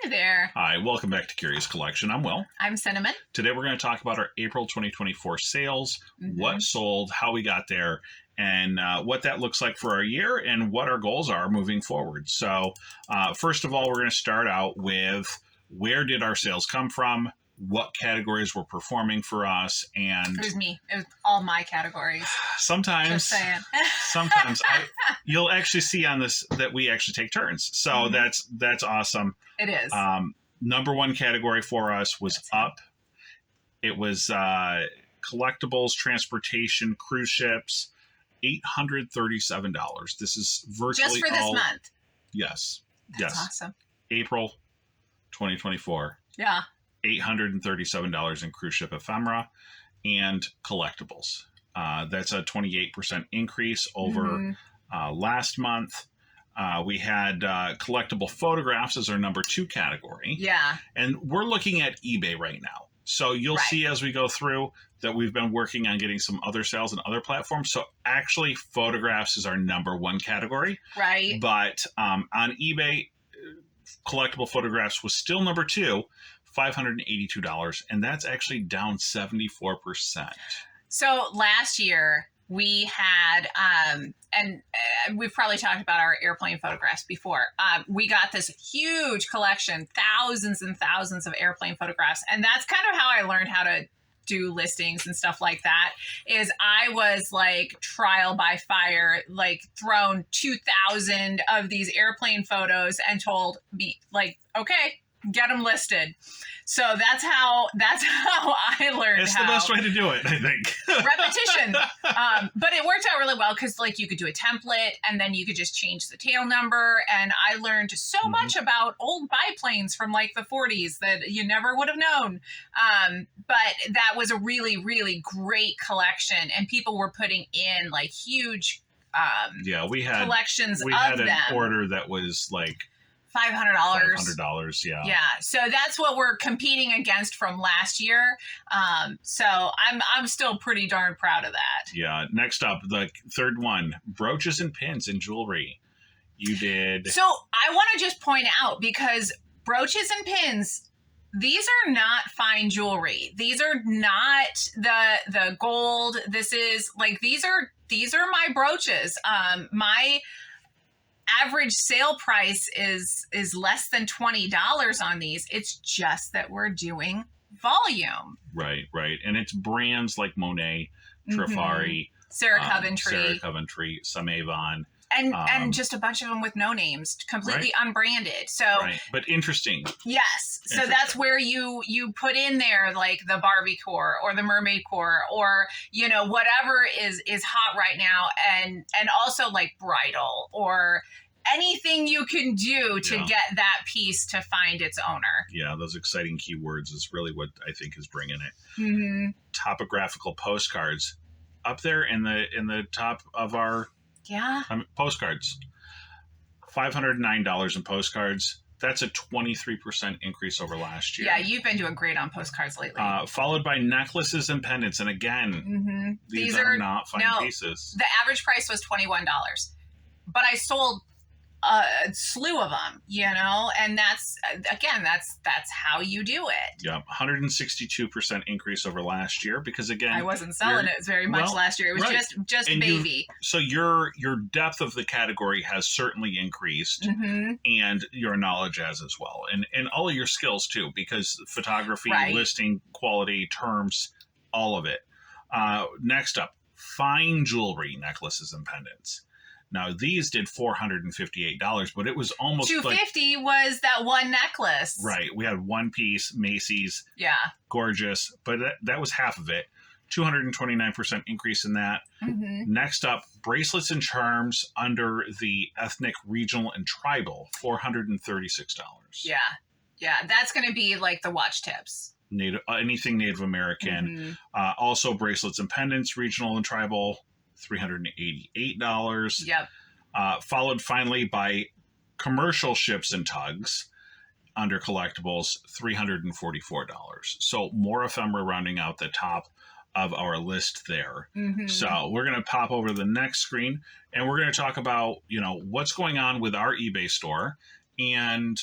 Hi there. Hi, welcome back to Curious Collection. I'm Will. I'm Cinnamon. Today we're going to talk about our April 2024 sales, what sold, how we got there, and what that looks like for our year and what our goals are moving forward. So first of all, we're going to start out with where did our sales come from, what categories were performing for us, and It was me. It was all my categories. sometimes, Just saying. sometimes you'll actually see on this that we actually take turns. So that's awesome. It is. Number one category for us was up. It was collectibles, transportation, cruise ships, $837. This is virtually Just for this month. Yes. That's awesome. April 2024. Yeah. $837 in cruise ship ephemera and collectibles. That's a 28% increase over last month. We had collectible photographs as our number two category. Yeah. And we're looking at eBay right now. So you'll see as we go through that we've been working on getting some other sales and other platforms. So actually photographs is our number one category. Right. But on eBay, collectible photographs was still number two, $582. And that's actually down 74%. So last year we had, and we've probably talked about our airplane photographs before. We got this huge collection, thousands and thousands of airplane photographs. And that's kind of how I learned how to do listings and stuff like that. Is I was like trial by fire, like thrown 2,000 of these airplane photos and told me like, okay, get them listed. So that's how I learned. It's the best way to do it, I think. Repetition. But it worked out really well because like you could do a template and then you could just change the tail number. And I learned so much about old biplanes from like the 40s that you never would have known. But that was a really, really great collection. And people were putting in like huge we had collections we of had them. An order that was like $500. $500, yeah. Yeah. So that's what we're competing against from last year. So I'm still pretty darn proud of that. Yeah. Next up, the third one, brooches and pins and jewelry. You did. So I want to just point out, because brooches and pins, these are not fine jewelry. These are not the gold. This is like, these are my brooches. My average sale price is less than $20 on these. It's just that we're doing volume. Right. And it's brands like Monet, Trifari, Sarah Coventry, some Avon. And just a bunch of them with no names, completely unbranded. So, but interesting. Yes. So that's where you put in there like the Barbie core or the mermaid core or, you know, whatever is hot right now. And also like bridal or anything you can do to get that piece to find its owner. Yeah. Those exciting keywords is really what I think is bringing it. Topographical postcards up there in the top of our postcards. $509 in postcards. That's a 23% increase over last year. Yeah, you've been doing great on postcards lately. Followed by necklaces and pendants. And again, these are not fine pieces. The average price was $21. But I sold a slew of them, you know, and that's how you do it. Yeah, 162% increase over last year because again, I wasn't selling it very much last year. It was just and baby. So your depth of the category has certainly increased, and your knowledge has as well, and all of your skills too, because photography, listing, quality, terms, all of it. Next up, fine jewelry, necklaces and pendants. Now these did $458, but it was almost $250 was that one necklace. Right. We had one piece, Macy's. Yeah. Gorgeous, but that was half of it. 229% increase in that. Next up, bracelets and charms under the ethnic, regional, and tribal, $436. Yeah. That's going to be like the watch tips. Anything Native American. Also bracelets and pendants, regional and tribal, $388. Yep. Followed finally by commercial ships and tugs under collectibles, $344. So more ephemera rounding out the top of our list there. So we're going to pop over to the next screen and we're going to talk about, what's going on with our eBay store and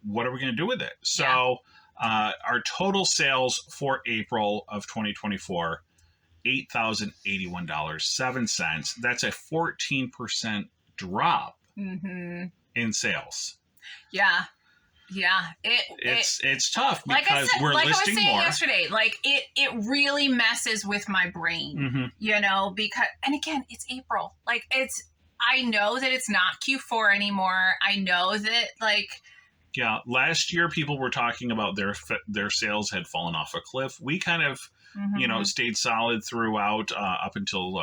what are we going to do with it? So our total sales for April of 2024, $8,081.07. That's a 14% drop in sales. Yeah. It's tough like because we're like listing I was saying more yesterday. Like it really messes with my brain, because, and again, it's April. Like I know that it's not Q4 anymore. I know that last year people were talking about their sales had fallen off a cliff. We kind of stayed solid throughout up until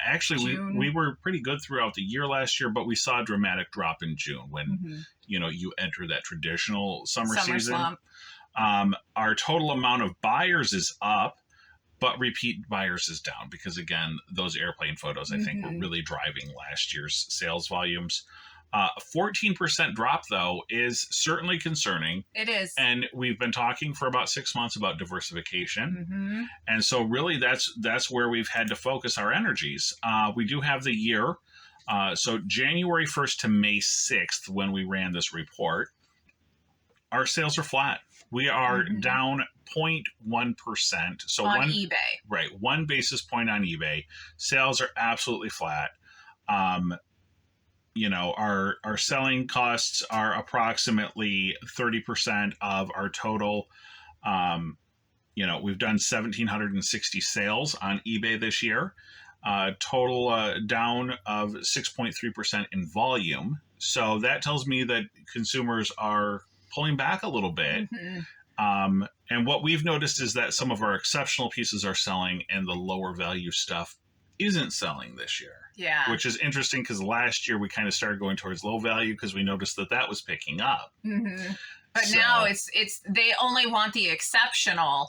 actually we were pretty good throughout the year last year, but we saw a dramatic drop in June when you enter that traditional summer season slump. Our total amount of buyers is up, but repeat buyers is down because, again, those airplane photos, I think, were really driving last year's sales volumes. 14% drop, though, is certainly concerning. It is. And we've been talking for about 6 months about diversification. And so really that's where we've had to focus our energies. We do have the year. So January 1st to May 6th, when we ran this report, our sales are flat. We are down 0.1%. So on eBay. Right. 1 basis point on eBay. Sales are absolutely flat. Our selling costs are approximately 30% of our total. We've done 1,760 sales on eBay this year. Total down of 6.3% in volume. So that tells me that consumers are pulling back a little bit. And what we've noticed is that some of our exceptional pieces are selling and the lower value stuff isn't selling this year. Yeah. Which is interesting because last year we kind of started going towards low value because we noticed that was picking up. But now it's they only want the exceptional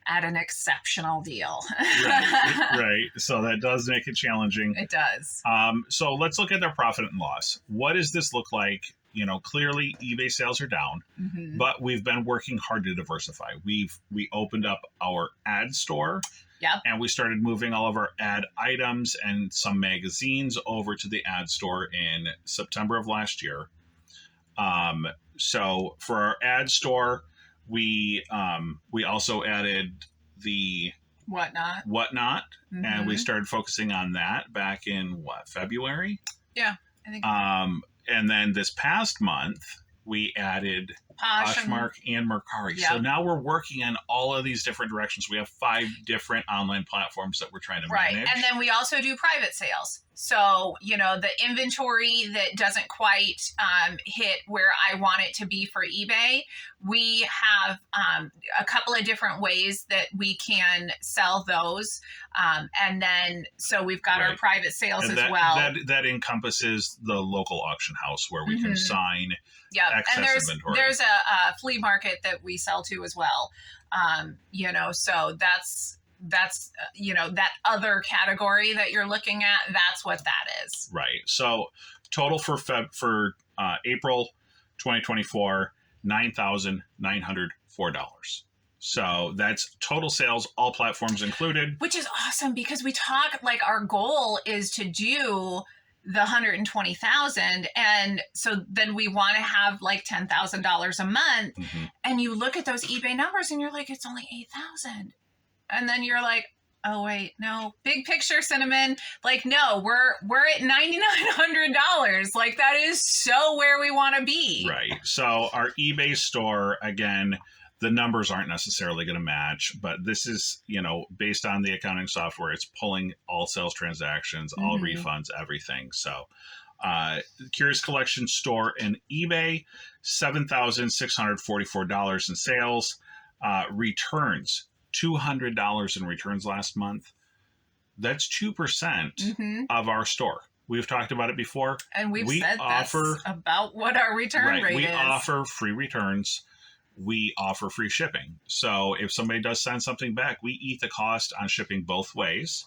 at an exceptional deal. Right. So that does make it challenging. It does. So let's look at their profit and loss. What does this look like? Clearly eBay sales are down, but we've been working hard to diversify. We opened up our ad store. Yep. And we started moving all of our ad items and some magazines over to the ad store in September of last year. So for our ad store, we also added the WhatNot, and we started focusing on that back in February? Yeah, I think. And then this past month, we added Poshmark and Mercari. Yep. So now we're working on all of these different directions. We have 5 different online platforms that we're trying to manage. And then we also do private sales. So, the inventory that doesn't quite hit where I want it to be for eBay, we have a couple of different ways that we can sell those. And then, so we've got our private sales and well. That encompasses the local auction house where we can sign excess inventory. There's a flea market that we sell to as well. So that's that other category that you're looking at, that's what that is. Right. So total for April 2024, $9,904. So that's total sales, all platforms included. Which is awesome because we talk our goal is to do the 120,000. And so then we want to have $10,000 a month. And you look at those eBay numbers and you're like, it's only 8,000. And then you're like, oh wait, no, big picture, Cinnamon. No, we're at $9,900. That is so where we want to be. Right. So our eBay store, again, the numbers aren't necessarily going to match, but this is, based on the accounting software, it's pulling all sales transactions, all refunds, everything. So Curious Collection store and eBay, $7,644 in sales. Returns, $200 in returns last month. That's 2% of our store. We've talked about it before. And we said that's about what our return rate is. We offer free returns. We offer free shipping. So if somebody does send something back, we eat the cost on shipping both ways.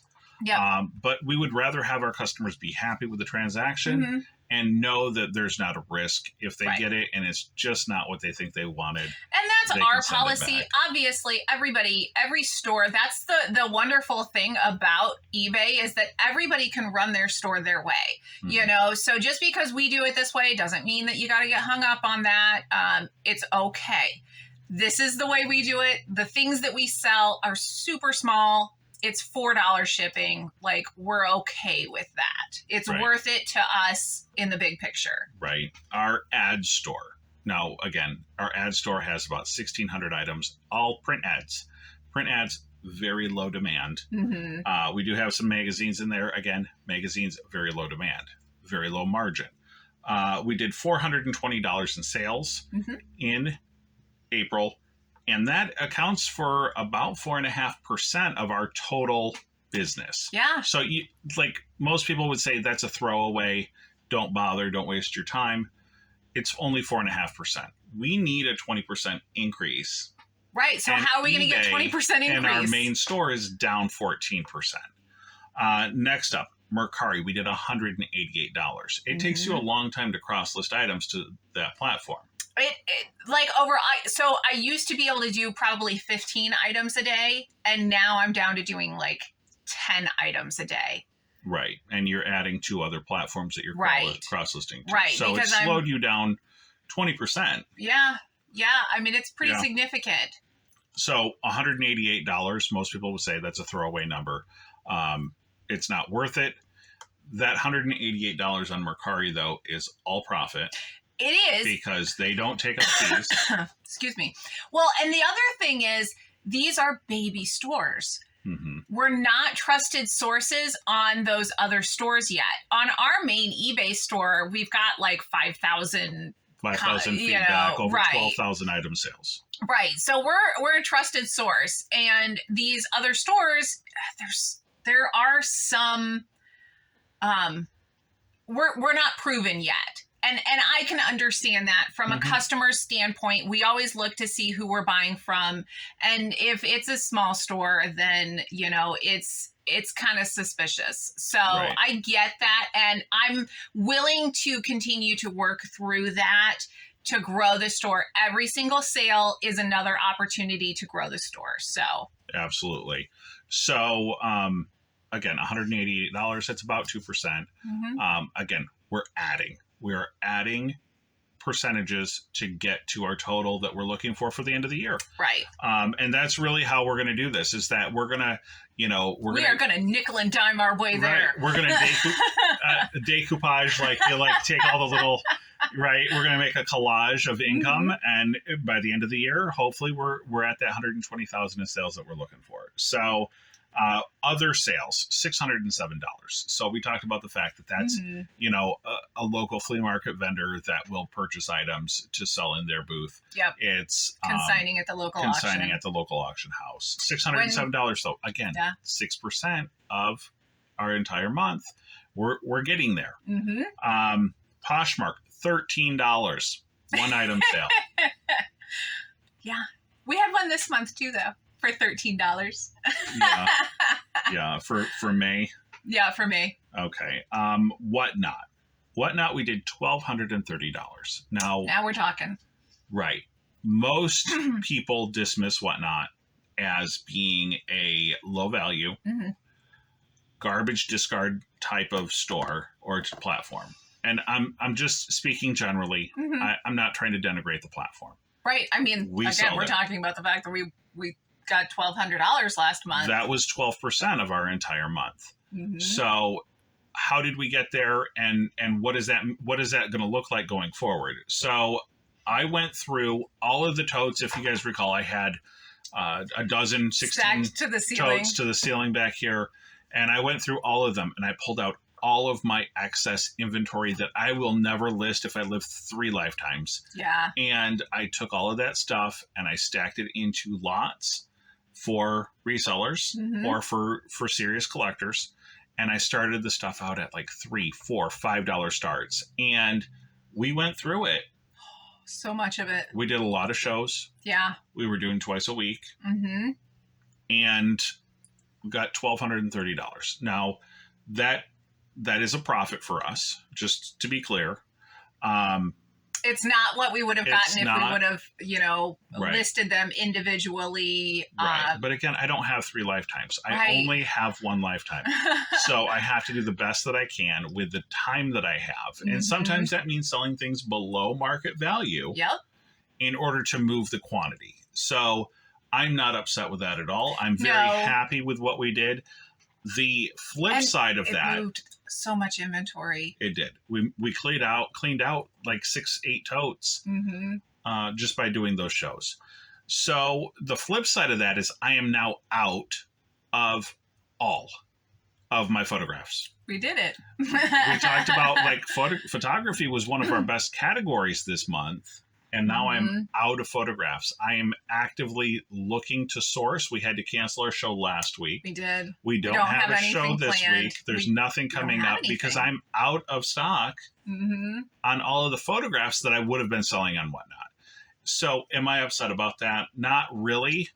But we would rather have our customers be happy with the transaction and know that there's not a risk if they Right. get it and it's just not what they think they wanted. And that's They our can send it policy. back. Obviously, every store, that's the wonderful thing about eBay is that everybody can run their store their way. You know, so just because we do it this way doesn't mean that you got to get hung up on that. It's okay. This is the way we do it. The things that we sell are super small. It's $4 shipping. Like, we're okay with that. It's Right. worth it to us in the big picture. Right. Our ad store. Now, again, our ad store has about 1,600 items, all print ads. Print ads, very low demand. Mm-hmm. We do have some magazines in there. Again, magazines, very low demand, very low margin. We did $420 in sales in April, and that accounts for about 4.5% of our total business. Yeah. So, like most people would say, that's a throwaway. Don't bother. Don't waste your time. It's only 4.5%. We need a 20% increase. Right. So And how are we going to get 20% increase? And our main store is down 14%. Next up, Mercari. We did $188. It takes you a long time to cross-list items to that platform. So I used to be able to do probably 15 items a day, and now I'm down to doing like 10 items a day. Right. And you're adding 2 other platforms that you're cross-listing to. Right. So it slowed you down 20%. Yeah. Yeah. I mean, it's pretty significant. So $188, most people would say that's a throwaway number. It's not worth it. That $188 on Mercari, though, is all profit. It is. Because they don't take up fees. Excuse me. Well, and the other thing is, these are baby stores. Mm-hmm. We're not trusted sources on those other stores yet. On our main eBay store, we've got like 5,000 feedback, over 12,000 item sales. Right. So we're a trusted source, and these other stores, there are some we're not proven yet. And I can understand that from a customer's standpoint. We always look to see who we're buying from. And if it's a small store, then, you know, it's kind of suspicious. So I get that. And I'm willing to continue to work through that to grow the store. Every single sale is another opportunity to grow the store. So absolutely. So again, $188, that's about 2%. Again, we're adding percentages to get to our total that we're looking for the end of the year. Right. And that's really how we're going to do this, is that we're going to, we are going to nickel and dime our way there. We're going to decoupage, like take all the little, right. We're going to make a collage of income. And by the end of the year, hopefully we're at that 120,000 in sales that we're looking for. So, other sales, $607. So we talked about the fact that that's, a local flea market vendor that will purchase items to sell in their booth. Yep. It's consigning at the local auction house. $607 though. Again, 6% of our entire month. We're getting there. Poshmark, $13. One item sale. Yeah. We had one this month too, though. For $13. Yeah, for May. Yeah, for May. Okay. WhatNot, we did $1,230. Now we're talking. Right. Most people dismiss WhatNot as being a low value, garbage discard type of store or platform. And I'm just speaking generally. I'm not trying to denigrate the platform. Right. I mean, we're talking about the fact that we got $1,200 last month. That was 12% of our entire month. So how did we get there, and what is that going to look like going forward? So I went through all of the totes. If you guys recall, I had a dozen, 16 to the ceiling. Totes to the ceiling back here, and I went through all of them, and I pulled out all of my excess inventory that I will never list if I live 3 lifetimes. Yeah. And I took all of that stuff and I stacked it into lots for resellers or for serious collectors. And I started the stuff out at like $3, $4, $5 starts. And we went through it. So much of it. We did a lot of shows. Yeah. We were doing twice a week. And we got $1,230. Now, that that is a profit for us, just to be clear. It's not what we would have gotten if we would have, Right. listed them individually. Right. But again, I don't have 3 lifetimes. I only have 1 lifetime. So I have to do the best that I can with the time that I have. And sometimes that means selling things below market value in order to move the quantity. So I'm not upset with that at all. I'm very happy with what we did. The flip side of that, moved so much inventory. It did. We cleaned out like 6-8 totes just by doing those shows. So the flip side of that is I am now out of all of my photographs. We did it. We talked about like photography was one of our best categories this month. And now I'm out of photographs. I am actively looking to source. We had to cancel our show last week. We did. We don't have a show this week. There's nothing coming up because I'm out of stock on all of the photographs that I would have been selling on WhatNot. So am I upset about that? Not really.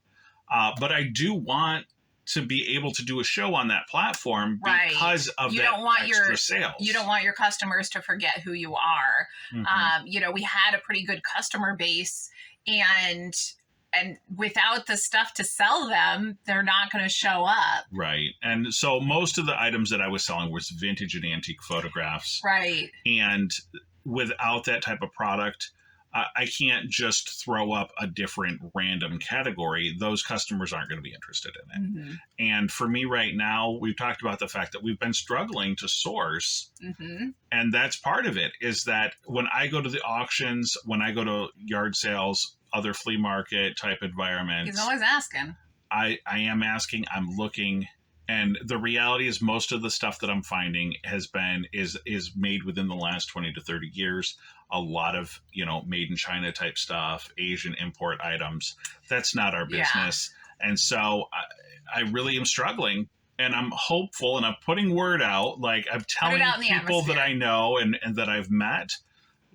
But I do want to be able to do a show on that platform because of extra sales. You don't want your customers to forget who you are. We had a pretty good customer base, and without the stuff to sell them, they're not going to show up. Right. And so most of the items that I was selling was vintage and antique photographs. Right. And without that type of product, I can't just throw up a different random category. Those customers aren't going to be interested in it. And for me right now, we've talked about the fact that we've been struggling to source. And that's part of it, is that when I go to the auctions, when I go to yard sales, other flea market type environments. He's always asking. I am asking, I'm looking. And the reality is most of the stuff that I'm finding is made within the last 20 to 30 years. A lot of, made in China type stuff, Asian import items. That's not our business. And so I really am struggling, and I'm hopeful, and I'm putting word out. Like I'm telling people that I know and that I've met,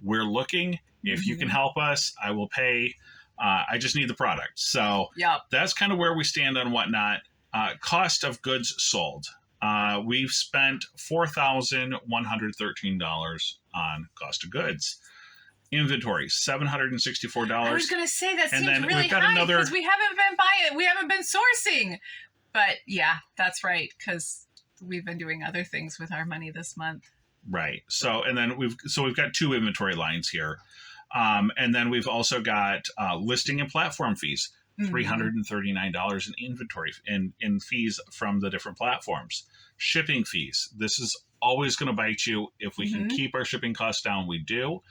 we're looking. If you can help us, I will pay. I just need the product. So that's kind of where we stand on WhatNot. Cost of goods sold. We've spent $4,113 on cost of goods. Inventory, $764. I was going to say that seems really high because we haven't been buying, we haven't been sourcing. But yeah, that's right, because we've been doing other things with our money this month. Right. So and then we've got 2 inventory lines here, and then we've also got listing and platform fees. $339 in inventory in fees from the different platforms. Shipping fees. This is always going to bite you. If we can keep our shipping costs down, we do.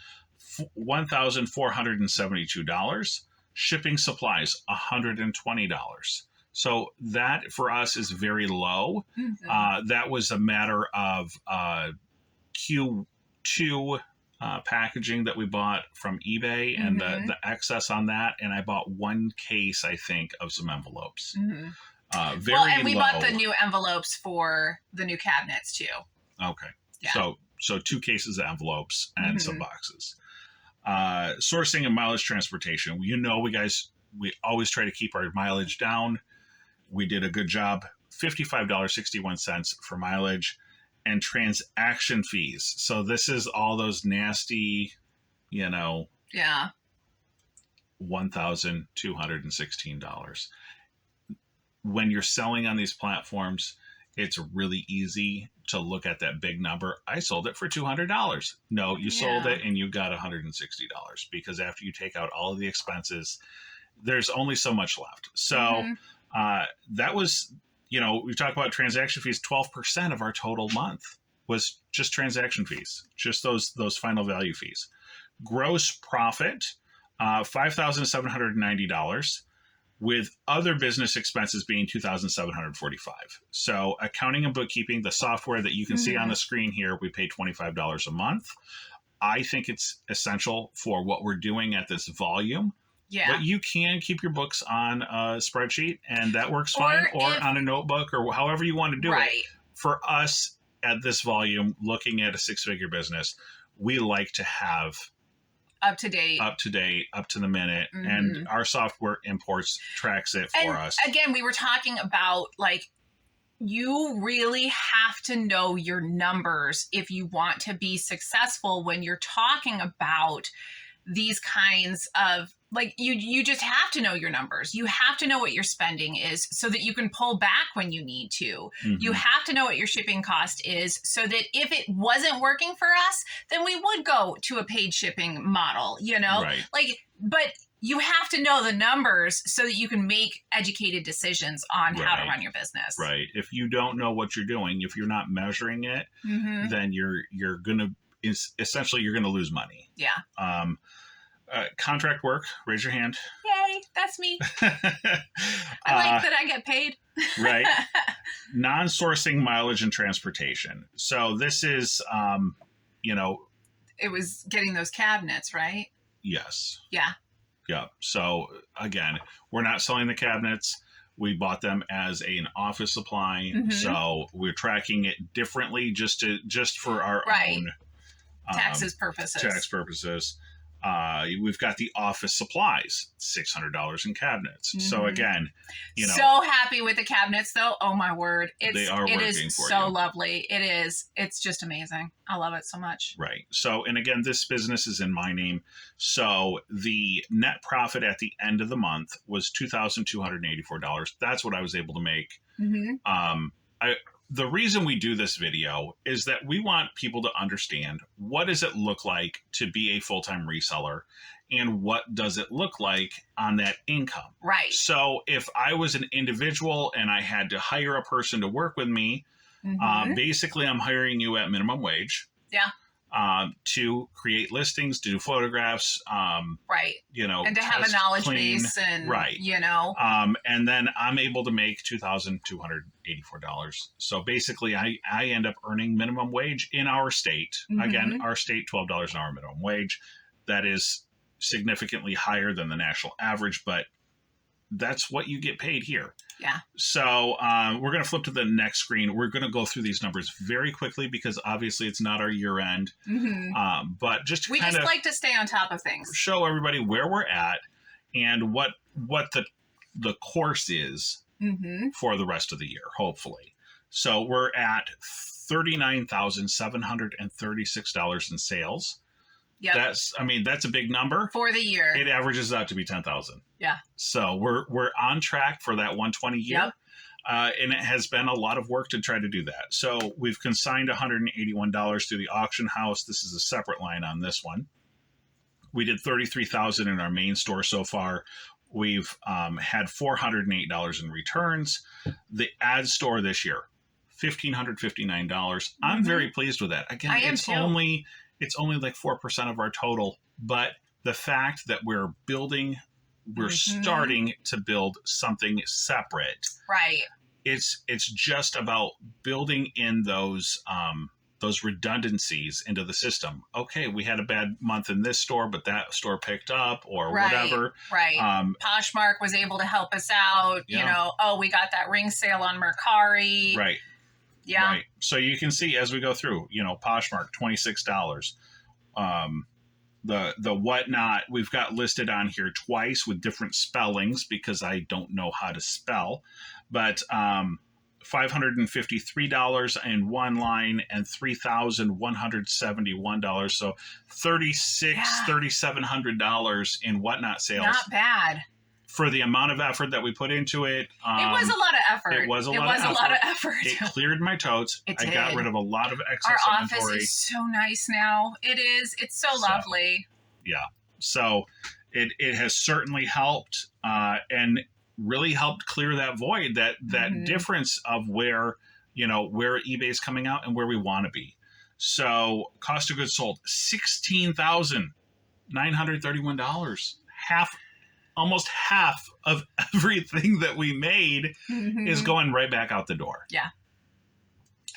$1,472. Shipping supplies, $120. So that for us is very low. That was a matter of Q2 packaging that we bought from eBay and the excess on that. And I bought 1 case, I think, of some envelopes. Very low. And we bought the new envelopes for the new cabinets too. Okay. Yeah. So 2 cases of envelopes and some boxes. Sourcing and mileage transportation. We always try to keep our mileage down. We did a good job. $55.61 for mileage. And transaction fees. So this is all those nasty, $1,216. When you're selling on these platforms, it's really easy to look at that big number. I sold it for $200. No, you sold it and you got $160, because after you take out all of the expenses, there's only so much left. So that was... we talk about transaction fees. 12% of our total month was just transaction fees, just those final value fees. Gross profit, $5,790, with other business expenses being $2,745. So accounting and bookkeeping, the software that you can see on the screen here, we pay $25 a month. I think it's essential for what we're doing at this volume. Yeah. But you can keep your books on a spreadsheet, and that works fine, or on a notebook, or however you want to do it. For us at this volume, looking at a 6-figure business, we like to have up to date, up to the minute, and our software tracks it for us. Again, we were talking about you really have to know your numbers if you want to be successful when you're talking about these kinds of, like, you just have to know your numbers. You have to know what your spending is so that you can pull back when you need to. You have to know what your shipping cost is so that if it wasn't working for us, then we would go to a paid shipping model, Right. But you have to know the numbers so that you can make educated decisions on how to run your business. Right. If you don't know what you're doing, if you're not measuring it, then you're gonna essentially you're gonna lose money. Yeah. Contract work. Raise your hand. Yay, that's me. I like that I get paid. Right. Non-sourcing mileage and transportation. So this is, it was getting those cabinets, right? Yes. Yeah. Yeah. So again, we're not selling the cabinets. We bought them as an office supply. So we're tracking it differently just for our own tax purposes. We've got the office supplies, $600 in cabinets. So again, so happy with the cabinets though. Oh my word. It is so lovely. It is. It's just amazing. I love it so much. Right. So, and again, this business is in my name. So the net profit at the end of the month was $2,284. That's what I was able to make. The reason we do this video is that we want people to understand what does it look like to be a full-time reseller and what does it look like on that income. Right. So if I was an individual and I had to hire a person to work with me, basically I'm hiring you at minimum wage. Yeah. To create listings, to do photographs, and to have a knowledge base, and and then I'm able to make $2,284. So basically, I end up earning minimum wage in our state. Again, our state $12 an hour minimum wage. That is significantly higher than the national average, but that's what you get paid here. Yeah. So we're going to flip to the next screen. We're going to go through these numbers very quickly because obviously it's not our year end. But just to we just like to stay on top of things. Show everybody where we're at and what the course is for the rest of the year, hopefully. So we're at $39,736 in sales. Yep. That's a big number for the year. It averages out to be 10,000. Yeah. So we're on track for that 120 year. And it has been a lot of work to try to do that. So we've consigned $181 through the auction house. This is a separate line on this one. We did $33,000 in our main store so far. We've had $408 in returns. The ad store this year, $1,559. I'm very pleased with that. Again, it's only like 4% of our total, but the fact that we're starting to build something separate. Right. It's just about building in those redundancies into the system. Okay, we had a bad month in this store, but that store picked up or whatever. Right. Poshmark was able to help us out. We got that ring sale on Mercari. Right. Yeah. Right. So you can see as we go through, Poshmark, $26. The WhatNot we've got listed on here twice with different spellings because I don't know how to spell, but $553 in one line and $3,171. So $3,700 in WhatNot sales. Not bad. For the amount of effort that we put into it. It was a lot of effort. It was a lot of effort. It cleared my totes. I got rid of a lot of excess inventory. Our office is so nice now. It is. It's so lovely. Yeah. So it has certainly helped and really helped clear that void, that difference of where eBay is coming out and where we want to be. So cost of goods sold, $16,931. Almost half of everything that we made is going right back out the door. Yeah.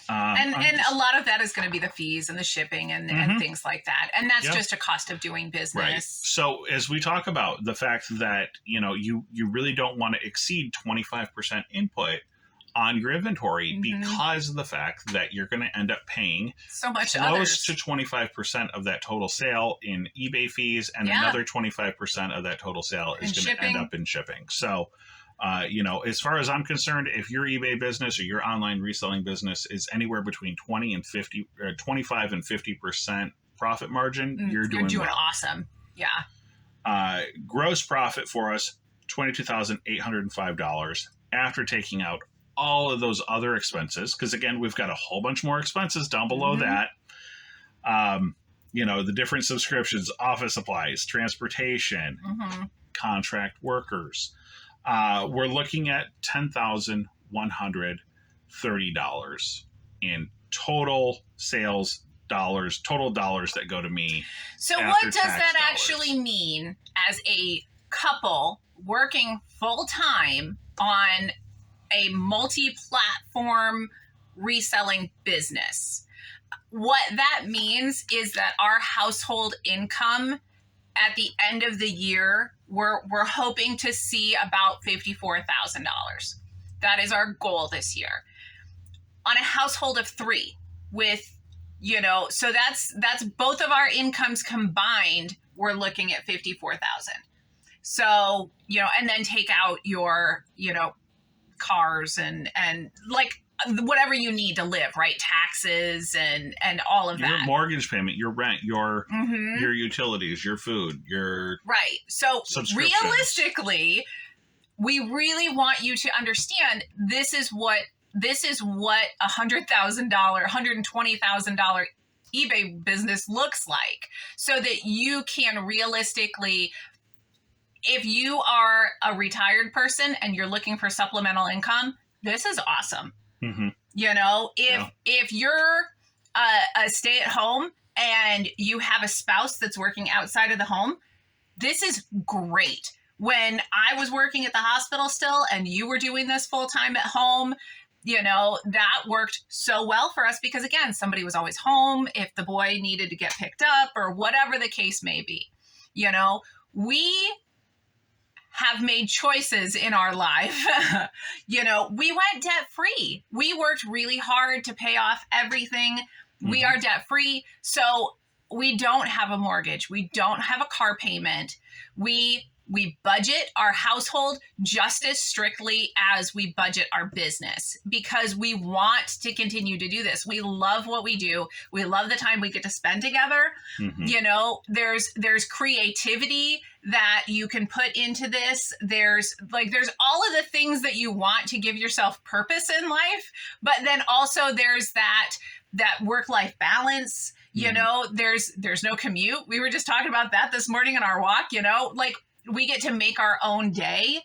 And a lot of that is going to be the fees and the shipping and things like that. And that's just a cost of doing business. Right. So as we talk about the fact that, you really don't want to exceed 25% input on your inventory because of the fact that you're going to end up paying so much close to 25% of that total sale in eBay fees, and another 25% of that total sale is going to end up in shipping. So As far as I'm concerned, if your eBay business or your online reselling business is anywhere between 25 and 50% profit margin, you're doing well. Awesome. Yeah. Gross profit for us, $22,805 after taking out all of those other expenses. Because again, we've got a whole bunch more expenses down below that. The different subscriptions, office supplies, transportation, contract workers. We're looking at $10,130 in total sales dollars, total dollars that go to me. So what does that actually mean as a couple working full time on a multi-platform reselling business? What that means is that our household income at the end of the year, we're hoping to see about $54,000. That is our goal this year. On a household of 3 with, so that's both of our incomes combined, we're looking at 54,000. So, and then take out your, cars and like whatever you need to live, right? Taxes and all of that. Your mortgage payment, your rent, your utilities, your food, your right. So realistically, we really want you to understand this is what $100,000, $120,000 eBay business looks like, so that you can realistically, if you are a retired person and you're looking for supplemental income, this is awesome. If you're a stay-at-home and you have a spouse that's working outside of the home, this is great. When I was working at the hospital still and you were doing this full-time at home, that worked so well for us because, again, somebody was always home if the boy needed to get picked up or whatever the case may be. We have made choices in our life. We went debt free. We worked really hard to pay off everything. We are debt free. So we don't have a mortgage. We don't have a car payment. We budget our household just as strictly as we budget our business because we want to continue to do this. We love what we do. We love the time we get to spend together. There's creativity that you can put into this. There's all of the things that you want to give yourself purpose in life, but then also there's that work-life balance. There's no commute. We were just talking about that this morning in our walk, we get to make our own day.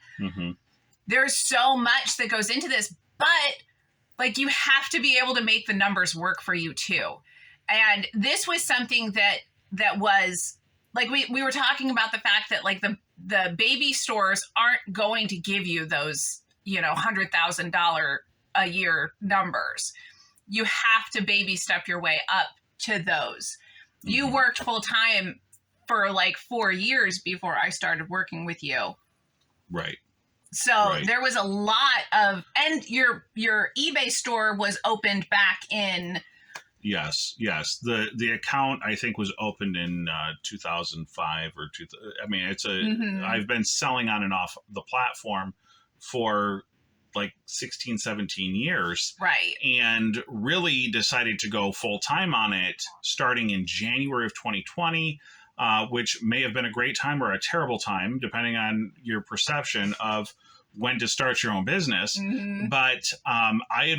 There's so much that goes into this, but you have to be able to make the numbers work for you too. And this was something that was we were talking about the fact that the baby stores aren't going to give you those, $100,000 a year numbers. You have to baby step your way up to those. You worked full time for 4 years before I started working with you. Right. So there was a lot of, and your eBay store was opened back in. Yes. The account I think was opened in 2005 or I've been selling on and off the platform for 16, 17 years. Right. And really decided to go full time on it starting in January of 2020. Which may have been a great time or a terrible time, depending on your perception of when to start your own business. But I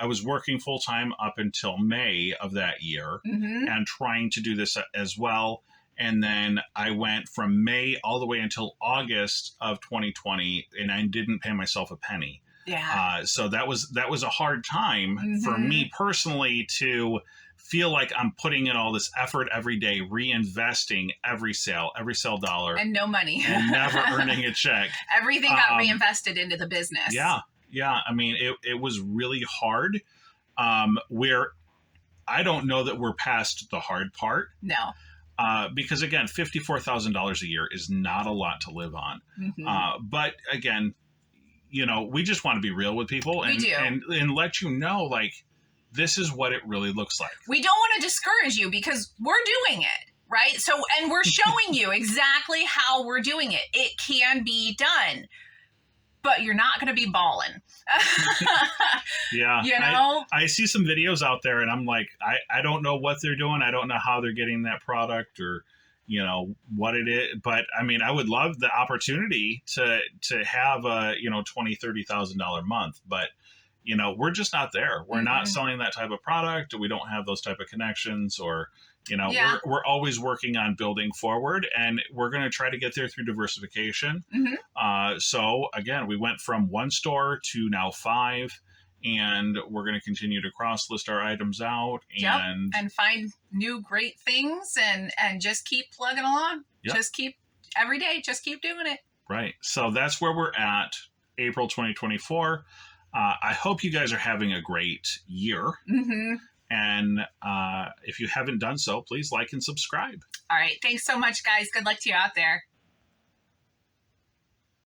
was working full time up until May of that year and trying to do this as well. And then I went from May all the way until August of 2020, and I didn't pay myself a penny. Yeah. So that was a hard time for me personally to feel like I'm putting in all this effort every day, reinvesting every sale dollar. And no money. And never earning a check. Everything got reinvested into the business. Yeah. I mean, it was really hard. Where I don't know that we're past the hard part. No. Because again, $54,000 a year is not a lot to live on. But again, we just want to be real with people and let you know, this is what it really looks like. We don't want to discourage you because we're doing it, right? So, and we're showing you exactly how we're doing it. It can be done. but you're not going to be balling. Yeah. You know? I see some videos out there and I'm like, I don't know what they're doing. I don't know how they're getting that product or, you know, what it is. But I mean, I would love the opportunity to have a, you know, $20,000-$30,000 month, but you know, we're just not there. We're not selling that type of product. We don't have those type of connections, or, you know, we're always working on building forward, and we're going to try to get there through diversification. So again, we went from 1 store to now 5, and we're going to continue to cross list our items out and find new great things and just keep plugging along. Just keep every day. Just keep doing it. Right. So that's where we're at, April 2024. I hope you guys are having a great year. And if you haven't done so, please like and subscribe. All right. Thanks so much, guys. Good luck to you out there.